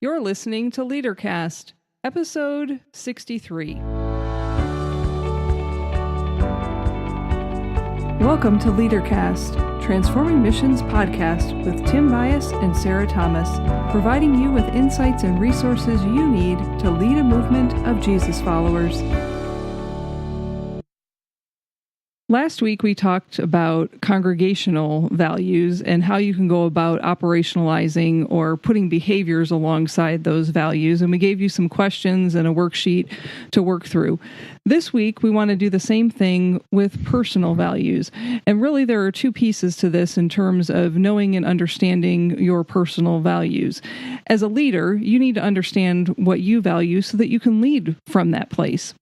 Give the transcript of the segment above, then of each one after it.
You're listening to LeaderCast, episode 63. Welcome to LeaderCast, Transforming Missions podcast with Tim Bias and Sarah Thomas, providing you with insights and resources you need to lead a movement of Jesus followers. Last week, we talked about congregational values and how you can go about operationalizing or putting behaviors alongside those values. And we gave you some questions and a worksheet to work through. This week, we want to do the same thing with personal values. And really, there are two pieces to this in terms of knowing and understanding your personal values. As a leader, you need to understand what you value so that you can lead from that place.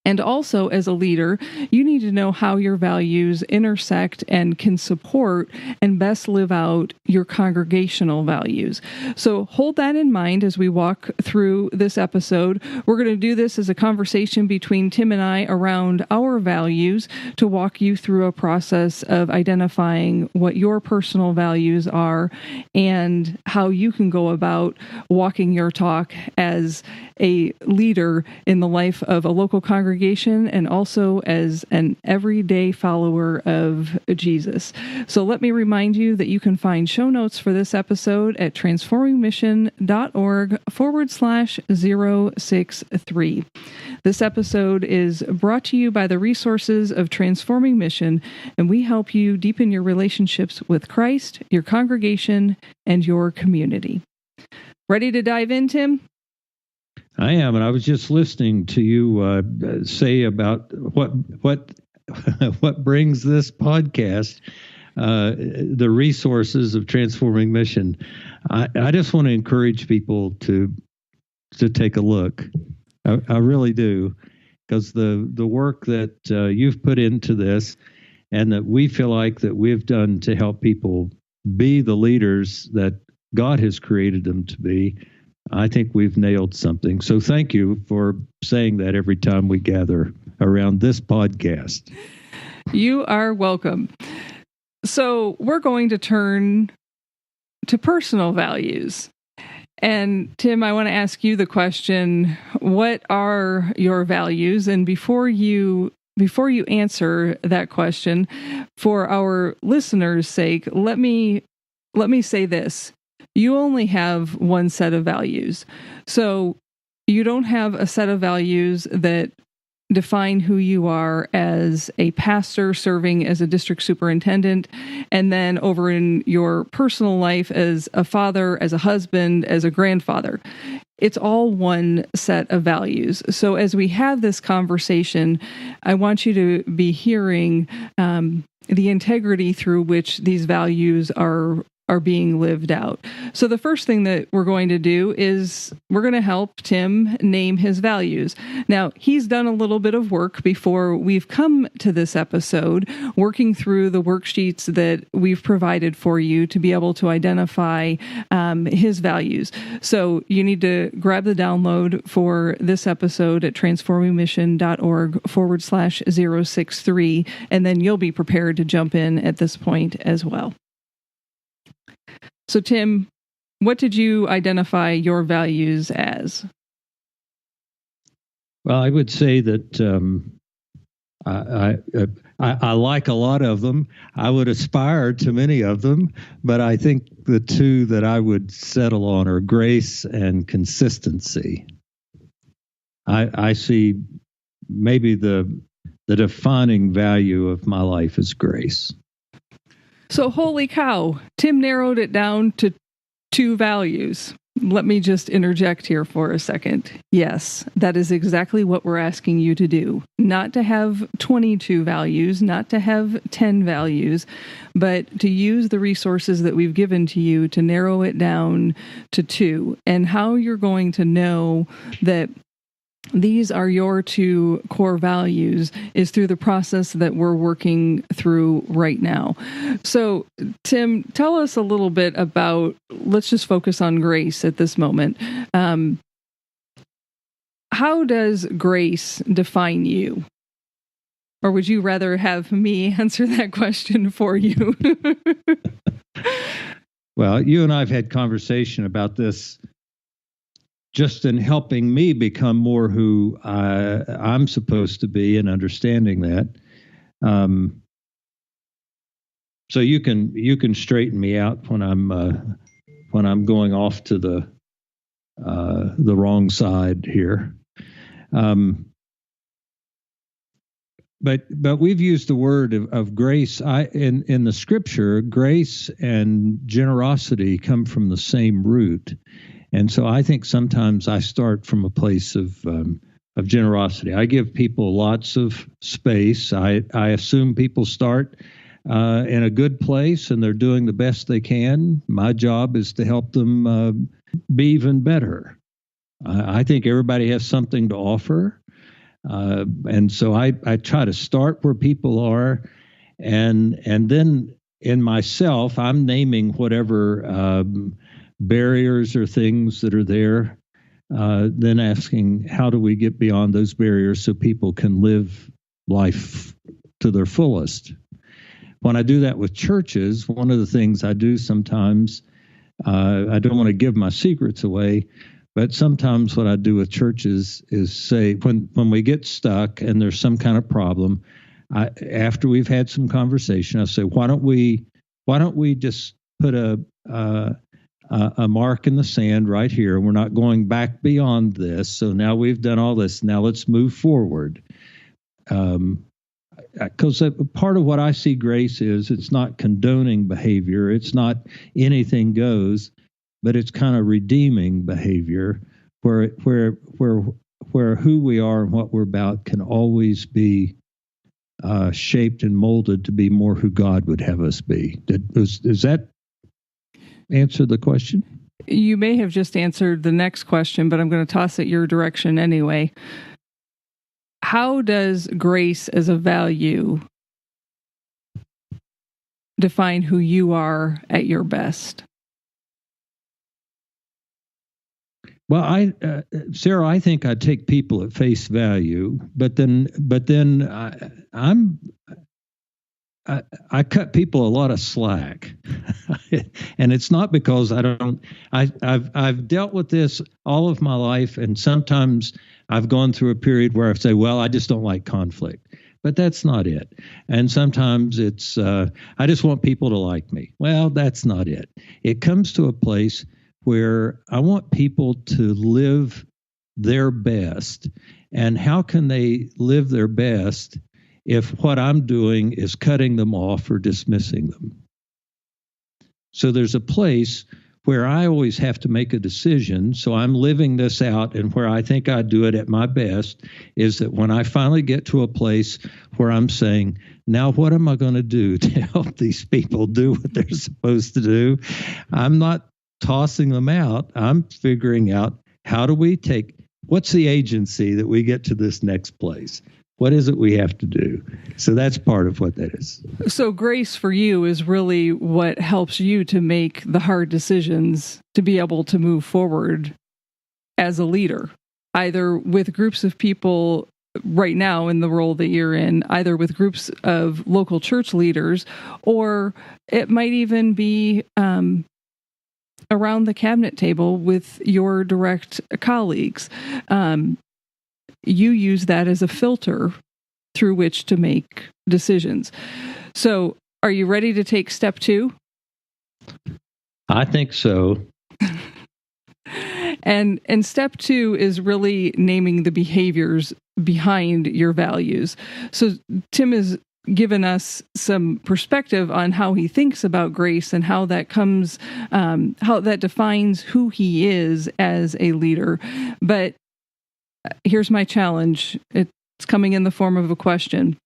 And also, as a leader, you need to know how your values intersect and can support and best live out your congregational values. So hold that in mind as we walk through this episode. We're going to do this as a conversation between Tim and I around our values to walk you through a process of identifying what your personal values are and how you can go about walking your talk as a leader in the life of a local congregation and also as an everyday follower of Jesus. So let me remind you that you can find show notes for this episode at transformingmission.org/063. This episode is brought to you by the resources of Transforming Mission, and we help you deepen your relationships with Christ, your congregation, and your community. Ready to dive in, Tim? I am, and I was just listening to you say about what brings this podcast, the resources of Transforming Mission. I just want to encourage people to take a look. I really do, because the work that you've put into this, and that we feel like that we've done to help people be the leaders that God has created them to be. I think we've nailed something. So thank you for saying that every time we gather around this podcast. You are welcome. So we're going to turn to personal values. And Tim, I want to ask you the question, what are your values? And before you answer that question, for our listeners' sake, let me say this. You only have one set of values. So you don't have a set of values that define who you are as a pastor serving as a district superintendent, and then over in your personal life as a father, as a husband, as a grandfather. It's all one set of values. So as we have this conversation, I want you to be hearing the integrity through which these values are being lived out. So the first thing that we're going to do is we're going to help Tim name his values. Now, he's done a little bit of work before we've come to this episode, working through the worksheets that we've provided for you to be able to identify his values. So you need to grab the download for this episode at transformingmission.org/063, and then you'll be prepared to jump in at this point as well. So, Tim, what did you identify your values as? Well, I would say that I like a lot of them. I would aspire to many of them, but I think the two that I would settle on are grace and consistency. I see maybe the defining value of my life is grace. So, holy cow, Tim narrowed it down to two values. Let me just interject here for a second. Yes, that is exactly what we're asking you to do. Not to have 22 values, not to have 10 values, but to use the resources that we've given to you to narrow it down to two. And how you're going to know that these are your two core values is through the process that we're working through right now. So, Tim, tell us a little bit about, let's just focus on grace at this moment. How does grace define you? Or would you rather have me answer that question for you? Well, you and I have had conversation about this just in helping me become more who I'm supposed to be and understanding that. So you can straighten me out when I'm going off to the wrong side here. But we've used the word of grace. In the scripture, grace and generosity come from the same root. And so I think sometimes I start from a place of generosity. I give people lots of space. I assume people start in a good place and they're doing the best they can. My job is to help them be even better. I think everybody has something to offer. And so I try to start where people are, and then in myself, I'm naming whatever barriers or things that are there, then asking how do we get beyond those barriers so people can live life to their fullest. When I do that with churches, one of the things I do sometimes, I don't want to give my secrets away, but sometimes what I do with churches is say, when we get stuck and there's some kind of problem, after we've had some conversation, I say, why don't we just put a mark in the sand right here? We're not going back beyond this. So now we've done all this. Now let's move forward. Because part of what I see grace is, it's not condoning behavior. It's not anything goes. But it's kind of redeeming behavior where who we are and what we're about can always be shaped and molded to be more who God would have us be. Does that answer the question? You may have just answered the next question, but I'm going to toss it your direction anyway. How does grace as a value define who you are at your best? Well, Sarah, I think I take people at face value, but then I cut people a lot of slack, and it's not because I've dealt with this all of my life, and sometimes I've gone through a period where I say, well, I just don't like conflict, but that's not it. And sometimes it's I just want people to like me. Well, that's not it. It comes to a place where I want people to live their best. And how can they live their best if what I'm doing is cutting them off or dismissing them? So there's a place where I always have to make a decision. So I'm living this out, and where I think I do it at my best is that when I finally get to a place where I'm saying, now what am I going to do to help these people do what they're supposed to do? I'm not tossing them out. I'm figuring out what's the agency that we get to this next place? What is it we have to do? So that's part of what that is. So grace for you is really what helps you to make the hard decisions to be able to move forward as a leader, either with groups of people right now in the role that you're in, either with groups of local church leaders, or it might even be around the cabinet table with your direct colleagues. You use that as a filter through which to make decisions. So, are you ready to take step 2? I think so. And step 2 is really naming the behaviors behind your values. So Tim has given us some perspective on how he thinks about grace and how that comes, how that defines who he is as a leader. But here's my challenge. It's coming in the form of a question.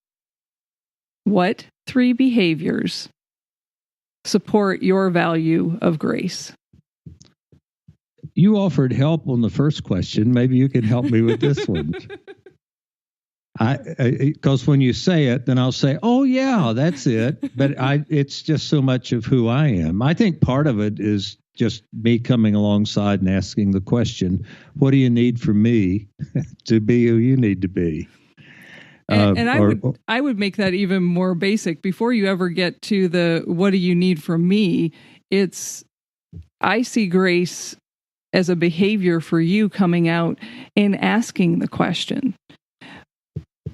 What 3 behaviors support your value of grace? You offered help on the first question. Maybe you can help me with this one. Because when you say it, then I'll say, oh, yeah, that's it. But it's just so much of who I am. I think part of it is just me coming alongside and asking the question, what do you need from me to be who you need to be? And I would make that even more basic. Before you ever get to the what do you need from me, I see grace as a behavior for you coming out and asking the question.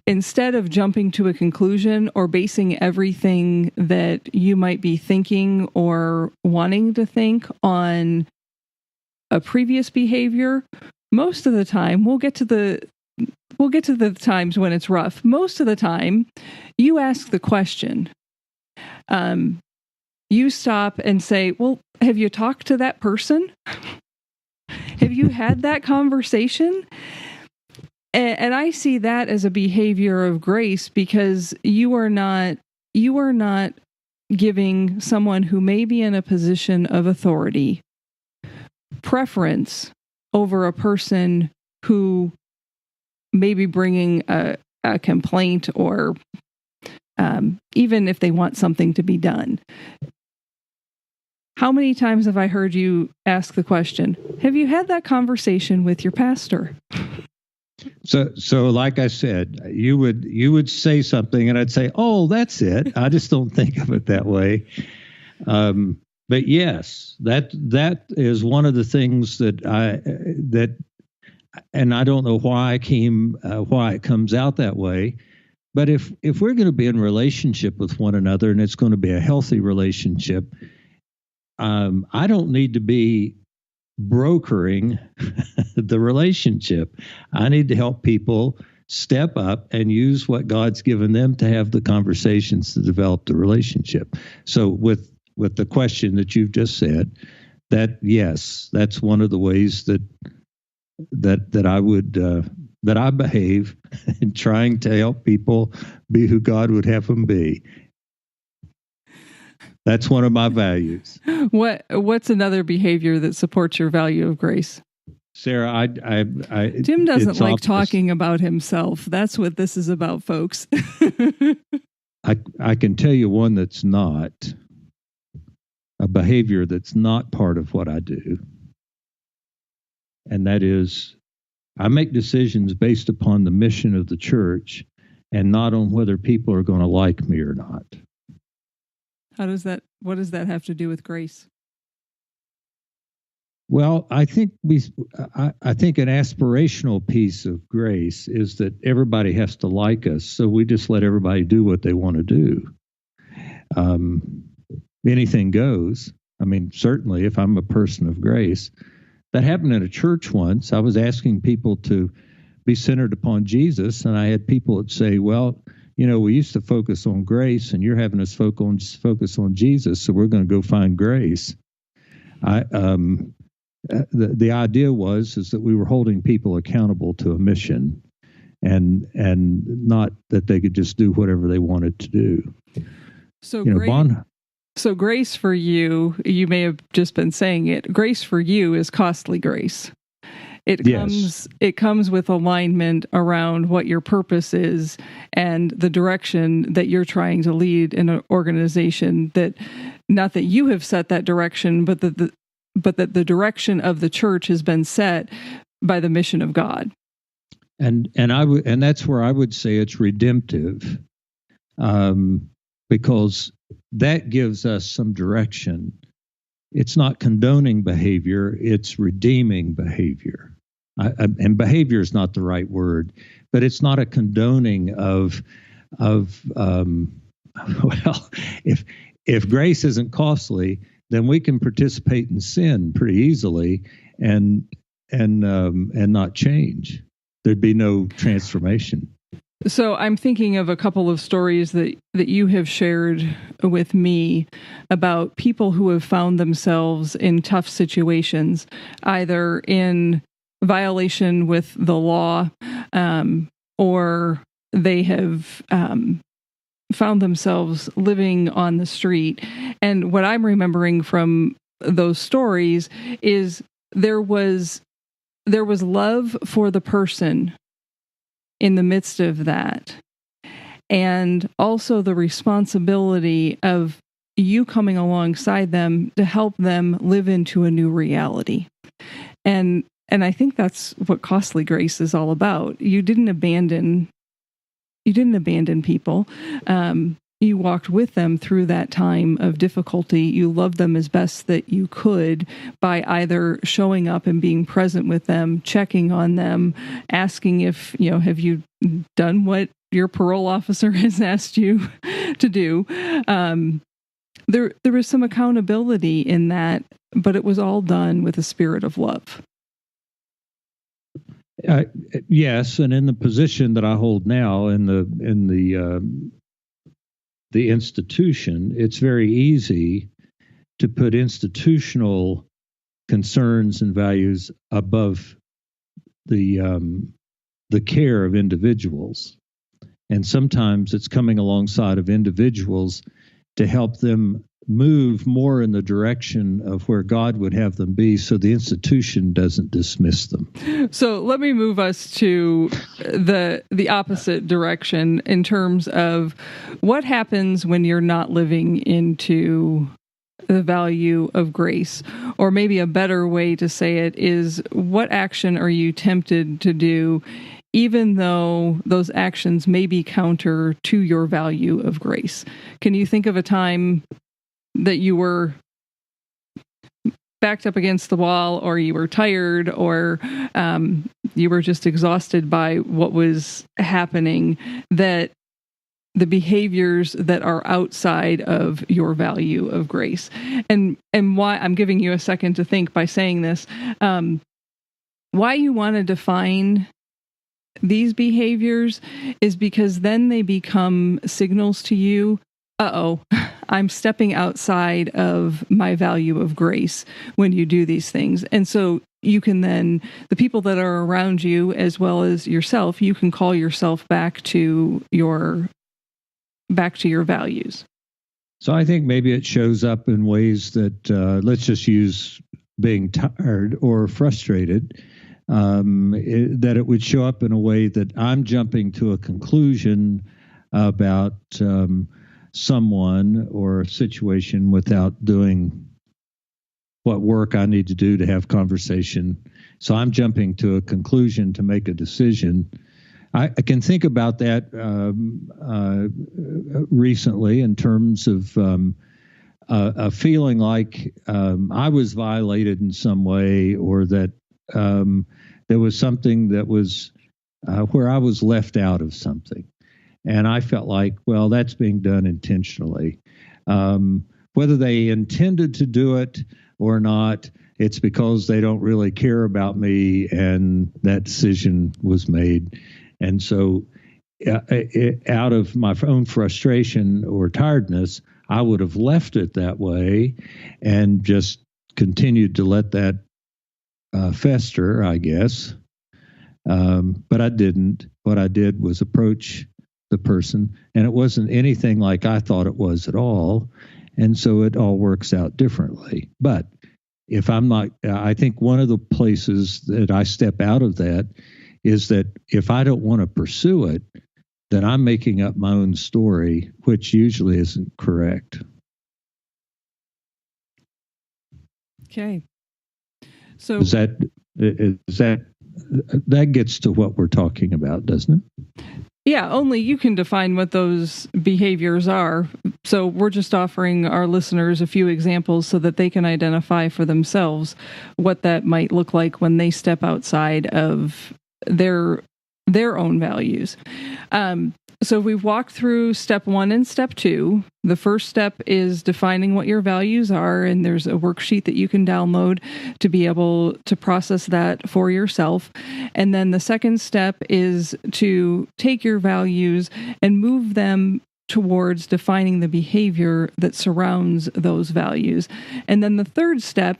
Instead of jumping to a conclusion or basing everything that you might be thinking or wanting to think on a previous behavior, most of the time, we'll get to the times when it's rough. Most of the time, you ask the question. You stop and say, well, have you talked to that person? Have you had that conversation? And I see that as a behavior of grace, because you are not giving someone who may be in a position of authority preference over a person who may be bringing a complaint, or even if they want something to be done. How many times have I heard you ask the question, have you had that conversation with your pastor? So like I said, you would say something and I'd say, oh, that's it. I just don't think of it that way. But yes, that is one of the things and I don't know why it comes out that way. But if we're going to be in relationship with one another, and it's going to be a healthy relationship, I don't need to be brokering the relationship. I need to help people step up and use what God's given them to have the conversations to develop the relationship. So with the question that you've just said, that yes, that's one of the ways that I behave in trying to help people be who God would have them be. That's one of my values. What's another behavior that supports your value of grace? Sarah, Tim doesn't like talking about himself. That's what this is about, folks. I can tell you one that's not a behavior that's not part of what I do. And that is, I make decisions based upon the mission of the church and not on whether people are going to like me or not. What does that have to do with grace? Well, I think an aspirational piece of grace is that everybody has to like us, so we just let everybody do what they want to do. Anything goes. I mean, certainly if I'm a person of grace. That happened in a church once. I was asking people to be centered upon Jesus, and I had people that say, well, we used to focus on grace, and you're having us focus on Jesus, so we're going to go find grace. The idea is that we were holding people accountable to a mission, and not that they could just do whatever they wanted to do. So grace for you may have just been saying it. Grace for you is costly grace. It comes with alignment around what your purpose is and the direction that you're trying to lead in an organization, that not that you have set that direction, but that the direction of the church has been set by the mission of God. And that's where I would say it's redemptive, because that gives us some direction. It's not condoning behavior, it's redeeming behavior. And behavior is not the right word, but it's not a condoning of if grace isn't costly, then we can participate in sin pretty easily and not change. There'd be no transformation. So I'm thinking of a couple of stories that you have shared with me about people who have found themselves in tough situations, either in violation with the law, or they have found themselves living on the street. And what I'm remembering from those stories is there was love for the person in the midst of that, and also the responsibility of you coming alongside them to help them live into a new reality. And I think that's what costly grace is all about. You didn't abandon people. you walked with them through that time of difficulty. You loved them as best that you could by either showing up and being present with them, checking on them, asking if, have you done what your parole officer has asked you to do. There was some accountability in that, but it was all done with a spirit of love. Yes, and in the position that I hold now in the institution, it's very easy to put institutional concerns and values above the care of individuals, and sometimes it's coming alongside of individuals to help them move more in the direction of where God would have them be, so the institution doesn't dismiss them. So let me move us to the opposite direction in terms of what happens when you're not living into the value of grace. Or maybe a better way to say it is, what action are you tempted to do even though those actions may be counter to your value of grace? Can you think of a time that you were backed up against the wall, or you were tired, or you were just exhausted by what was happening, that the behaviors that are outside of your value of grace? And why I'm giving you a second to think by saying this, why you want to define these behaviors is because then they become signals to you. I'm stepping outside of my value of grace when you do these things. And so you can then, the people that are around you as well as yourself, you can call yourself back to your values. So I think maybe it shows up in ways that, let's just use being tired or frustrated, that it would show up in a way that I'm jumping to a conclusion about someone or a situation without doing what work I need to do to have conversation. So I'm jumping to a conclusion to make a decision. I can think about that recently in terms of a feeling like I was violated in some way, or that there was something that was where I was left out of something. And I felt like, well, that's being done intentionally. Whether they intended to do it or not, it's because they don't really care about me, and that decision was made. And so out of my own frustration or tiredness, I would have left it that way and just continued to let that fester, I guess. But I didn't. What I did was approach the person, and it wasn't anything like I thought it was at all. And so it all works out differently. But if I'm not, I think one of the places that I step out of that is that if I don't want to pursue it, then I'm making up my own story, which usually isn't correct. Okay. So that gets to what we're talking about, doesn't it? Yeah, only you can define what those behaviors are. So we're just offering our listeners a few examples so that they can identify for themselves what that might look like when they step outside of their own values. So we've walked through step 1 and step 2. The first step is defining what your values are, and there's a worksheet that you can download to be able to process that for yourself. And then the second step is to take your values and move them towards defining the behavior that surrounds those values. And then the third step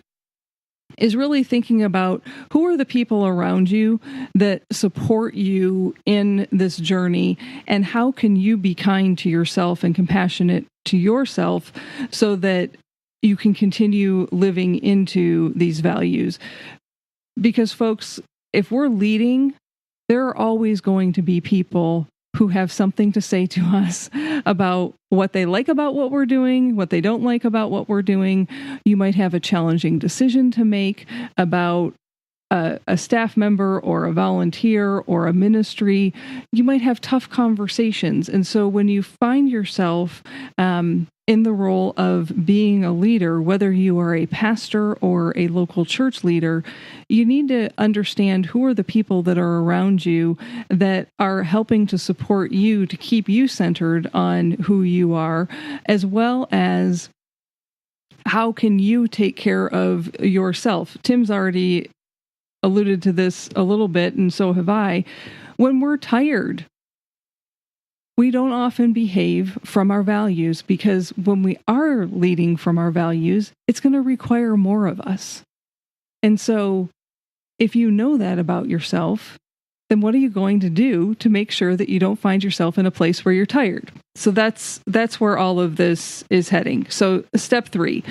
is really thinking about who are the people around you that support you in this journey, and how can you be kind to yourself and compassionate to yourself so that you can continue living into these values. Because folks, if we're leading, there are always going to be people who have something to say to us about what they like about what we're doing, what they don't like about what we're doing. You might have a challenging decision to make about a staff member or a volunteer or a ministry, you might have tough conversations. And so when you find yourself in the role of being a leader, whether you are a pastor or a local church leader, you need to understand who are the people that are around you that are helping to support you, to keep you centered on who you are, as well as how can you take care of yourself. Tim's already alluded to this a little bit, and so have I. When we're tired, we don't often behave from our values, because when we are leading from our values, it's going to require more of us. And so if you know that about yourself, then what are you going to do to make sure that you don't find yourself in a place where you're tired? So that's where all of this is heading. So step 3.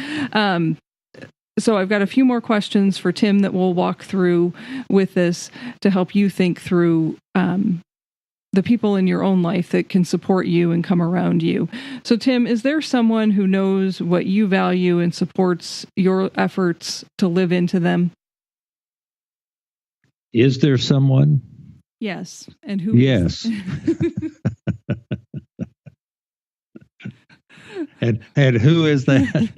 So I've got a few more questions for Tim that we'll walk through with this to help you think through the people in your own life that can support you and come around you. So Tim, is there someone who knows what you value and supports your efforts to live into them? Is there someone? Yes. And who? Yes. and who is that?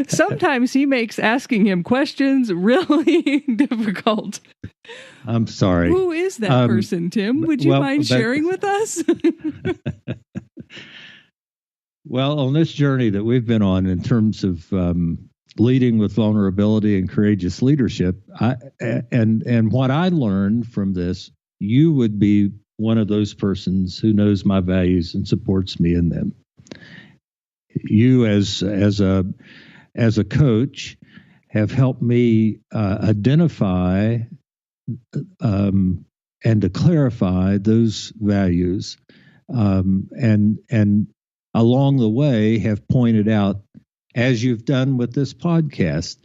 Sometimes he makes asking him questions really difficult. I'm sorry. Who is that person, Tim? Would you mind sharing with us? Well, on this journey that we've been on in terms of leading with vulnerability and courageous leadership, and what I learned from this, you would be one of those persons who knows my values and supports me in them. You, as a coach, have helped me identify and to clarify those values, and along the way have pointed out, as you've done with this podcast,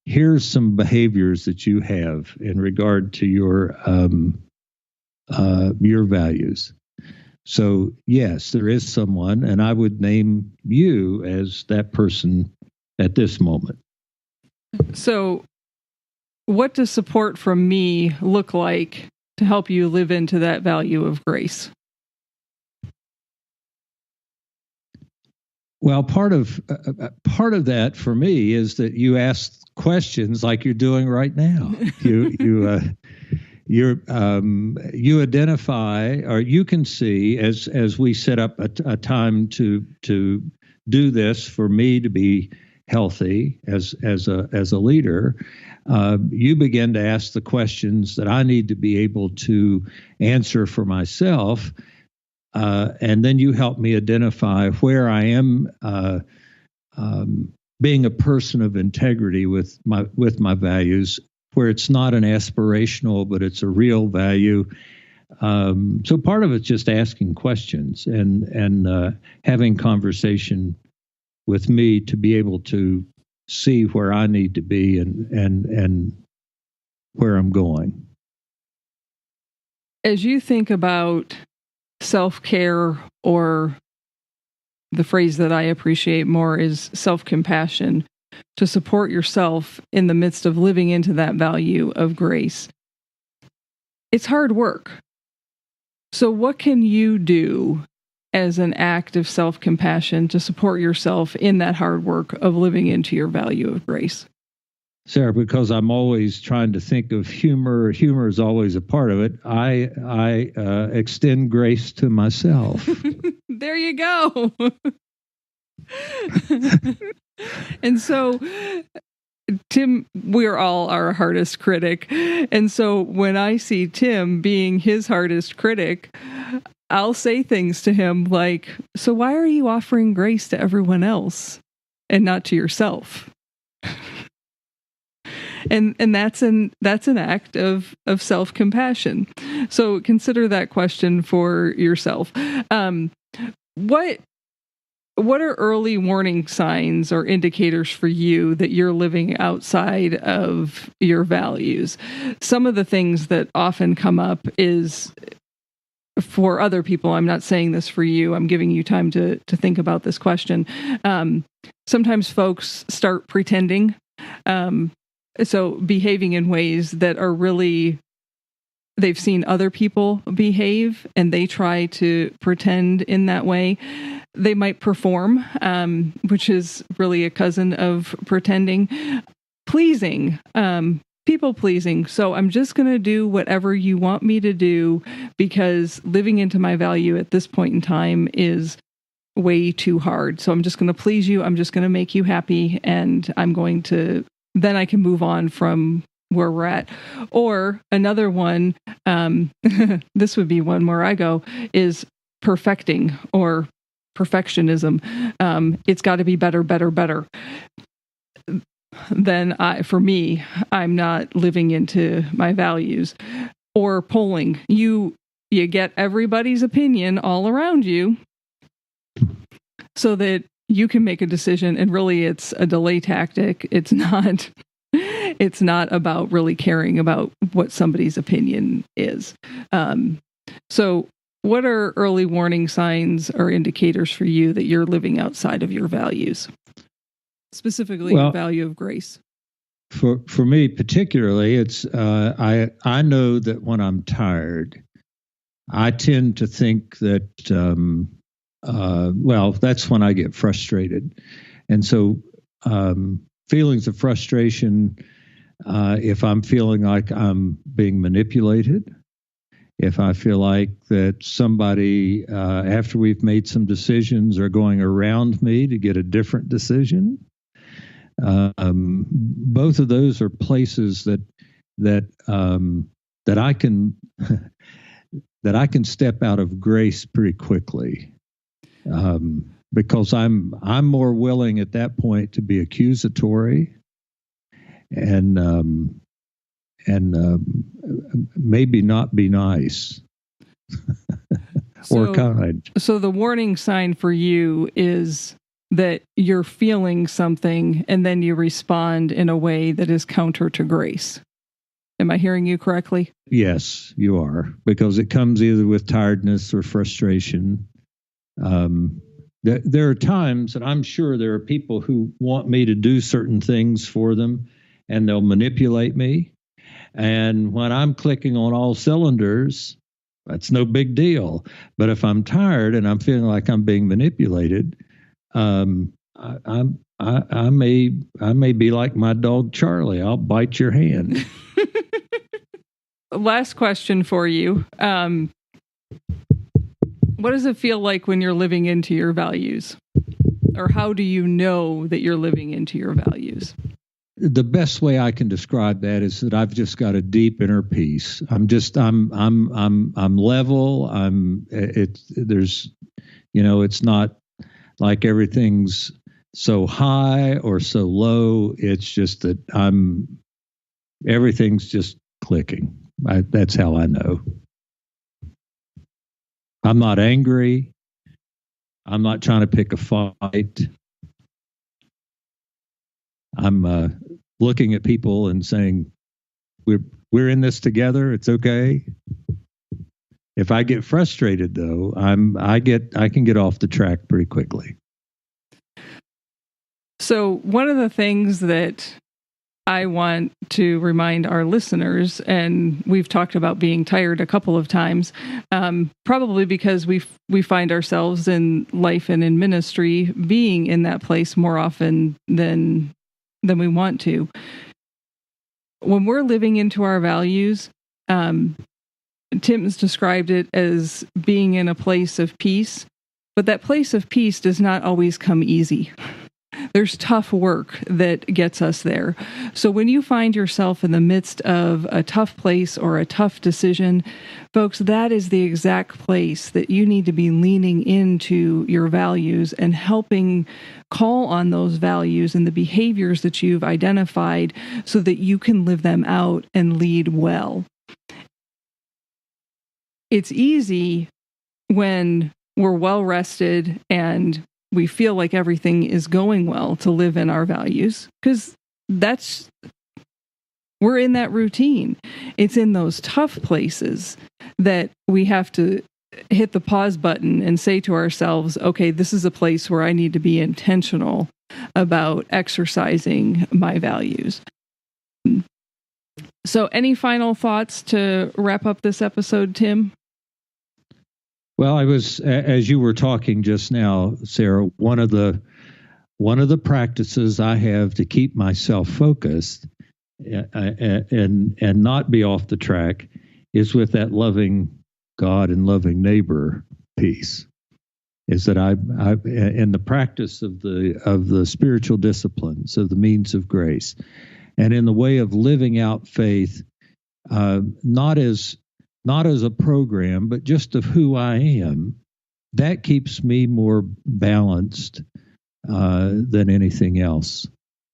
here's some behaviors that you have in regard to your values. So, yes, there is someone, and I would name you as that person at this moment. So, what does support from me look like to help you live into that value of grace? Well, part of that for me is that you ask questions like you're doing right now. You identify, or you can see, as we set up a time to do this for me to be healthy as a leader. You begin to ask the questions that I need to be able to answer for myself, and then you help me identify where I am being a person of integrity with my values, where it's not an aspirational, but it's a real value. So part of it's just asking questions and having conversation with me to be able to see where I need to be and where I'm going. As you think about self-care, or the phrase that I appreciate more is self-compassion, to support yourself in the midst of living into that value of grace, it's hard work. So what can you do as an act of self-compassion to support yourself in that hard work of living into your value of grace? Sarah, because I'm always trying to think of humor. Humor is always a part of it. I extend grace to myself. There you go. And so, Tim, we're all our hardest critic. And so when I see Tim being his hardest critic, I'll say things to him like, so why are you offering grace to everyone else and not to yourself? And that's an act of self-compassion. So consider that question for yourself. What are early warning signs or indicators for you that you're living outside of your values? Some of the things that often come up is, for other people, I'm not saying this for you, I'm giving you time to think about this question. Sometimes folks start pretending So behaving in ways that are really, they've seen other people behave and they try to pretend in that way. They might perform, which is really a cousin of pretending. Pleasing, people pleasing. So I'm just going to do whatever you want me to do because living into my value at this point in time is way too hard. So I'm just going to please you. I'm just going to make you happy. And then I can move on from where we're at. Or another one, this would be one where I go, is perfecting or perfectionism. It's got to be better, better, better. Then for me, I'm not living into my values. Or polling. You get everybody's opinion all around you so that you can make a decision, and really it's a delay tactic. It's not about really caring about what somebody's opinion is. So what are early warning signs or indicators for you that you're living outside of your values? Specifically, the value of grace. For me particularly, it's I know that when I'm tired, I tend to think that that's when I get frustrated, and so feelings of frustration. If I'm feeling like I'm being manipulated, if I feel like that somebody after we've made some decisions are going around me to get a different decision. Both of those are places that I can that I can step out of grace pretty quickly, because I'm more willing at that point to be accusatory and maybe not be nice or kind. So the warning sign for you is that you're feeling something and then you respond in a way that is counter to grace. Am I hearing you correctly? Yes, you are, because it comes either with tiredness or frustration. There are times, and I'm sure there are people who want me to do certain things for them, and they'll manipulate me. And when I'm clicking on all cylinders, that's no big deal. But if I'm tired and I'm feeling like I'm being manipulated, I may be like my dog Charlie. I'll bite your hand. Last question for you. What does it feel like when you're living into your values? Or how do you know that you're living into your values? The best way I can describe that is that I've just got a deep inner peace. I'm level. It's not like everything's so high or so low. It's just that everything's just clicking. That's how I know. I'm not angry. I'm not trying to pick a fight. I'm looking at people and saying, we're in this together. It's okay. If I get frustrated, though, I can get off the track pretty quickly. So one of the things that I want to remind our listeners, and we've talked about being tired a couple of times, probably because we find ourselves in life and in ministry being in that place more often than we want to. When we're living into our values, Tim's described it as being in a place of peace, but that place of peace does not always come easy. There's tough work that gets us there. So when you find yourself in the midst of a tough place or a tough decision, folks, that is the exact place that you need to be leaning into your values and helping call on those values and the behaviors that you've identified so that you can live them out and lead well. It's easy when we're well rested and we feel like everything is going well to live in our values, because we're in that routine. It's in those tough places that we have to hit the pause button and say to ourselves, okay, this is a place where I need to be intentional about exercising my values. So any final thoughts to wrap up this episode, Tim? Well, I was, as you were talking just now, Sarah, one of the practices I have to keep myself focused and not be off the track is with that loving God and loving neighbor piece. Is that I in the practice of the spiritual disciplines, of the means of grace, and in the way of living out faith, not as a program, but just of who I am, that keeps me more balanced than anything else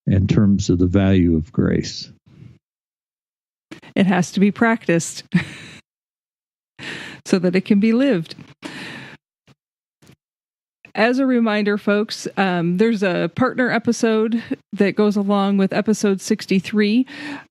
in terms of the value of grace. It has to be practiced so that it can be lived. As a reminder, folks, there's a partner episode that goes along with episode 63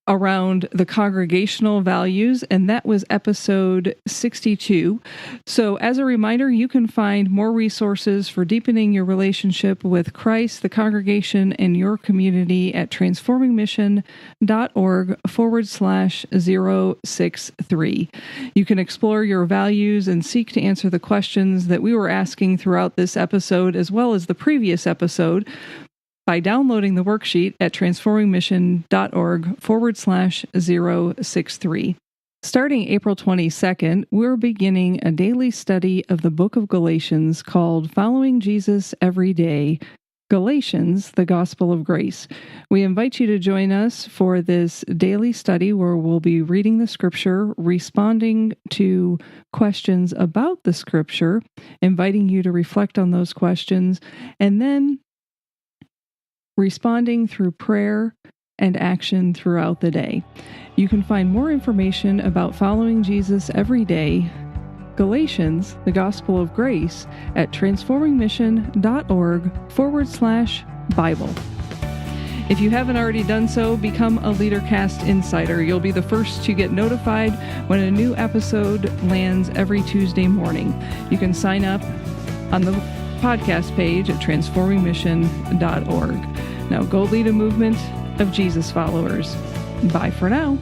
around the congregational values, and that was episode 62. So as a reminder, you can find more resources for deepening your relationship with Christ, the congregation, and your community at transformingmission.org/063. You can explore your values and seek to answer the questions that we were asking throughout this episode, as well as the previous episode, by downloading the worksheet at transformingmission.org/063. Starting April 22nd, we're beginning a daily study of the book of Galatians called Following Jesus Every Day, Galatians, the Gospel of Grace. We invite you to join us for this daily study where we'll be reading the scripture, responding to questions about the scripture, inviting you to reflect on those questions, and then responding through prayer and action throughout the day. You can find more information about following Jesus every day, Galatians, the Gospel of Grace, at transformingmission.org/Bible. If you haven't already done so, become a LeaderCast insider. You'll be the first to get notified when a new episode lands every Tuesday morning. You can sign up on the podcast page at transformingmission.org. Now go lead a movement of Jesus followers. Bye for now.